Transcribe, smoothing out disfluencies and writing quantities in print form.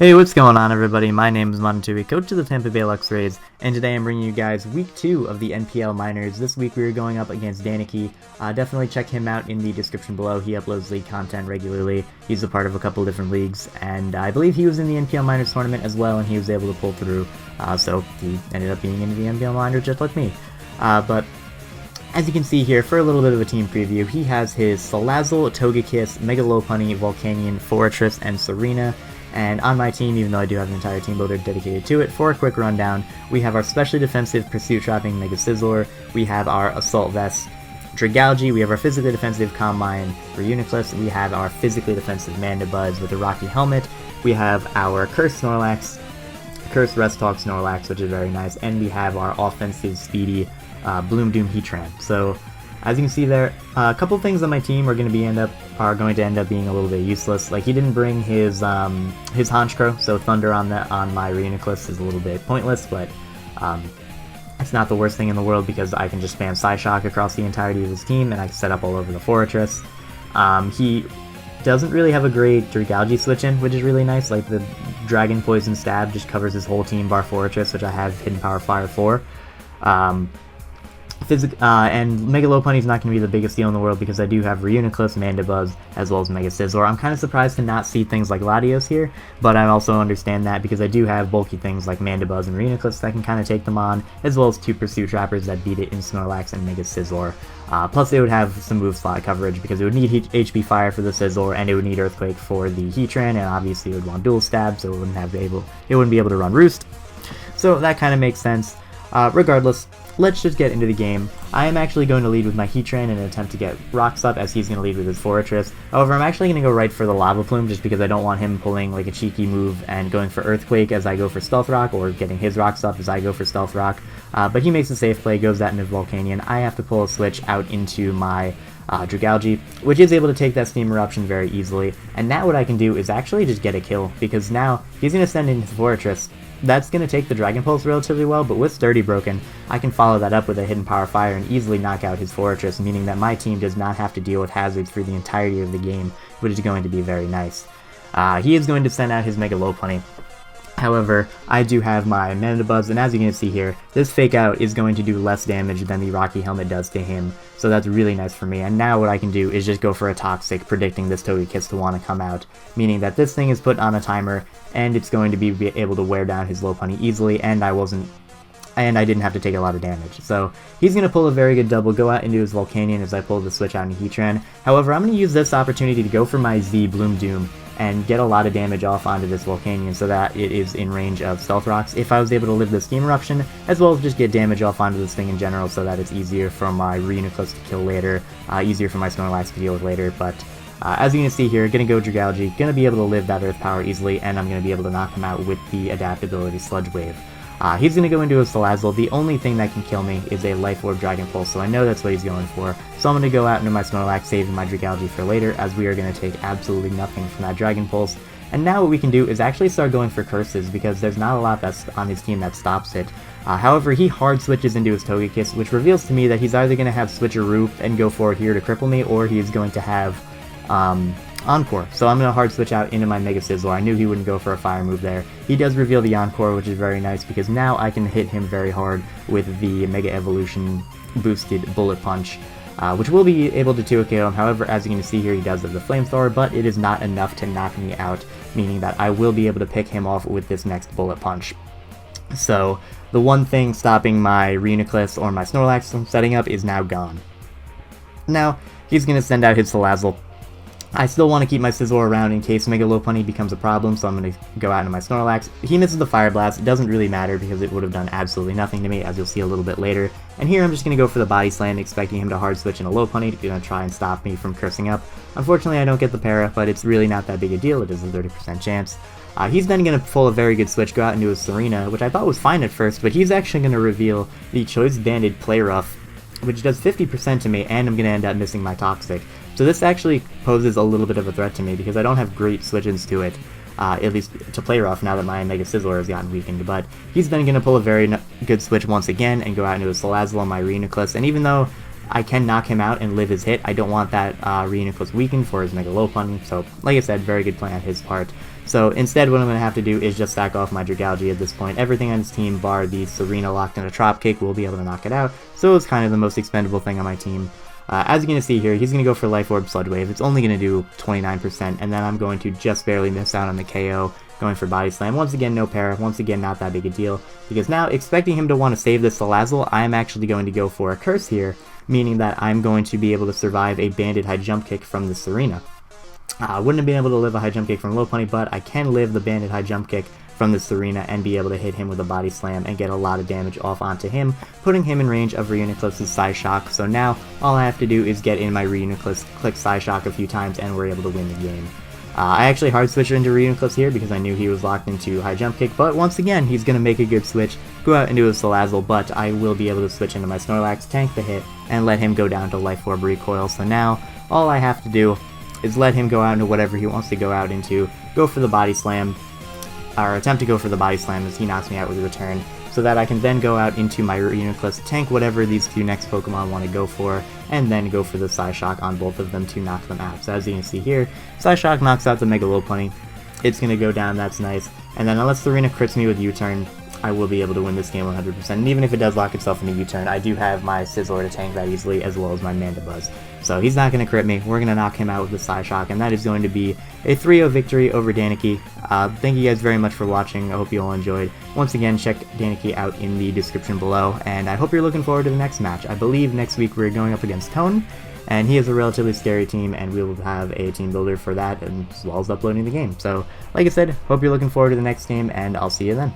Hey, what's going on, everybody? My name is Monteui, coach of the Tampa Bay Luxrays, and today I'm bringing you guys week 2 of the NPL minors. This week we are going up against Danekii. Definitely check him out in the description below. He uploads league content regularly. He's a part of a couple different leagues, and I believe he was in the NPL minors tournament as well, and he was able to pull through. So he ended up being in the NPL minors just like me. But as you can see here, for a little bit of a team preview, he has his Salazzle, Togekiss, Megalopunny, Volcanion, Forretress, and Serena. And on my team, even though I do have an entire team builder dedicated to it, for a quick rundown, we have our specially defensive Pursuit Trapping Mega Scizor, we have our Assault Vest Dragalge, we have our physically defensive Combine Reuniclus, we have our physically defensive Mandibuzz with the Rocky Helmet, we have our Cursed Snorlax, Cursed Restalk Snorlax, which is very nice, and we have our offensive speedy Bloom Doom Heatran. So, as you can see there, a couple things on my team are going to end up being a little bit useless. Like, he didn't bring his Honchkrow, so Thunder on my Reuniclus is a little bit pointless, but it's not the worst thing in the world because I can just spam Psyshock across the entirety of his team, and I can set up all over the Forretress. He doesn't really have a great Dragalge switch in, which is really nice. Like, the Dragon Poison Stab just covers his whole team bar Forretress, which I have Hidden Power Fire for. And Mega Lopunny is not going to be the biggest deal in the world because I do have Reuniclus, Mandibuzz, as well as Mega Scizor. I'm kind of surprised to not see things like Latios here, but I also understand that because I do have bulky things like Mandibuzz and Reuniclus that can kind of take them on, as well as two Pursuit Trappers that beat it in Snorlax and Mega Scizor. Plus, it would have some move slot coverage because it would need HP Fire for the Scizor, and it would need Earthquake for the Heatran, and obviously it would want Dual Stab, so it wouldn't be able to run Roost. So that kind of makes sense. Regardless, let's just get into the game. I am actually going to lead with my Heatran in an attempt to get Rocks up, as he's going to lead with his Forretress. However, I'm actually going to go right for the Lava Plume just because I don't want him pulling like a cheeky move and going for Earthquake as I go for Stealth Rock, or getting his Rocks up as I go for Stealth Rock. But he makes a safe play, goes that into Volcanion. I have to pull a switch out into my Dragalge, which is able to take that Steam Eruption very easily. And now what I can do is actually just get a kill, because now he's going to send in his Forretress. That's going to take the Dragon Pulse relatively well, but with Sturdy broken, I can follow that up with a Hidden Power Fire and easily knock out his Forretress, meaning that my team does not have to deal with hazards for the entirety of the game, which is going to be very nice. He is going to send out his Mega Lopunny. However, I do have my Mandibuzz, and as you can see here, this Fake Out is going to do less damage than the Rocky Helmet does to him, so that's really nice for me. And now what I can do is just go for a Toxic, predicting this Togekiss to want to come out, meaning that this thing is put on a timer, and it's going to be able to wear down his Lopunny easily, and I didn't have to take a lot of damage. So he's going to pull a very good double, go out into his Volcanion as I pull the switch out into Heatran. However, I'm going to use this opportunity to go for my Z Bloom Doom and get a lot of damage off onto this Volcanion so that it is in range of Stealth Rocks if I was able to live the Steam Eruption, as well as just get damage off onto this thing in general so that it's easier for my Reuniclus to kill later, easier for my Snorlax to deal with later. But as you can see here, gonna go Dragalge, gonna be able to live that Earth Power easily, and I'm gonna be able to knock him out with the Adaptability Sludge Wave. He's going to go into a Salazzle. The only thing that can kill me is a Life Orb Dragon Pulse, so I know that's what he's going for. So I'm going to go out into my Snorlax, saving my Dragalge for later, as we are going to take absolutely nothing from that Dragon Pulse. And now what we can do is actually start going for Curses, because there's not a lot that's on his team that stops it. However, he hard switches into his Togekiss, which reveals to me that he's either going to have Switcheroo and go for it here to cripple me, or he is going to have Encore. So I'm going to hard switch out into my Mega Scizor. I knew he wouldn't go for a fire move there. He does reveal the Encore, which is very nice because now I can hit him very hard with the Mega Evolution boosted Bullet Punch, which will be able to 2-KO him. However, as you can see here, he does have the Flamethrower, but it is not enough to knock me out, meaning that I will be able to pick him off with this next Bullet Punch. So the one thing stopping my Reuniclus or my Snorlax from setting up is now gone. Now, he's going to send out his Salazzle. I still want to keep my Scizor around in case Mega Lopunny becomes a problem, so I'm going to go out into my Snorlax. He misses the Fire Blast. It doesn't really matter because it would have done absolutely nothing to me, as you'll see a little bit later. And here I'm just going to go for the Body Slam, expecting him to hard switch in a Lopunny to try and stop me from cursing up. Unfortunately, I don't get the para, but it's really not that big a deal. It is a 30% chance. He's then going to pull a very good switch, go out into his Serena, which I thought was fine at first, but he's actually going to reveal the Choice Banded Play Rough, which does 50% to me, and I'm going to end up missing my Toxic. So this actually poses a little bit of a threat to me because I don't have great switch-ins to it, at least to play rough now that my Mega Scizor has gotten weakened. But he's then going to pull a very good switch once again and go out into a Salazzle on my Reuniclus. And even though I can knock him out and live his hit, I don't want that Reuniclus weakened for his Mega Lopunny. So like I said, very good play on his part. So instead, what I'm going to have to do is just sack off my Dragalge at this point. Everything on his team, bar the Serena locked in a Trop Kick, will be able to knock it out. So it's kind of the most expendable thing on my team. As you're going to see here, he's going to go for Life Orb Sludge Wave. It's only going to do 29%, and then I'm going to just barely miss out on the KO, going for Body Slam. Once again, no para. Once again, not that big a deal. Because now, expecting him to want to save this Salazzle, I am actually going to go for a Curse here, meaning that I'm going to be able to survive a Banded High Jump Kick from the Serena. I wouldn't have been able to live a High Jump Kick from Lopunny, but I can live the Banded High Jump Kick from the Serena and be able to hit him with a Body Slam and get a lot of damage off onto him, putting him in range of Reuniclus's Psyshock. So now, all I have to do is get in my Reuniclus, click Psyshock a few times, and we're able to win the game. I actually hard switched into Reuniclus here because I knew he was locked into High Jump Kick, but once again, he's going to make a good switch, go out into a Salazzle, but I will be able to switch into my Snorlax, tank the hit, and let him go down to Life Orb Recoil. So now, all I have to do is let him go out into whatever he wants to go out into, go for the Body Slam, or attempt to go for the Body Slam as he knocks me out with a return, so that I can then go out into my Reuniclus, tank whatever these few next Pokemon want to go for, and then go for the Psyshock on both of them to knock them out. So as you can see here, Psyshock knocks out the Mega Lopunny. It's going to go down, that's nice, and then unless Serena crits me with U-turn, I will be able to win this game 100%, and even if it does lock itself into U-turn, I do have my Sizzler to tank that easily, as well as my Mandibuzz. So he's not going to crit me, we're going to knock him out with the Psyshock, and that is going to be a 3-0 victory over Danekii. Thank you guys very much for watching, I hope you all enjoyed. Once again, check Danekii out in the description below, and I hope you're looking forward to the next match. I believe next week we're going up against Tone, and he is a relatively scary team, and we will have a team builder for that, as well as uploading the game. So, like I said, hope you're looking forward to the next game, and I'll see you then.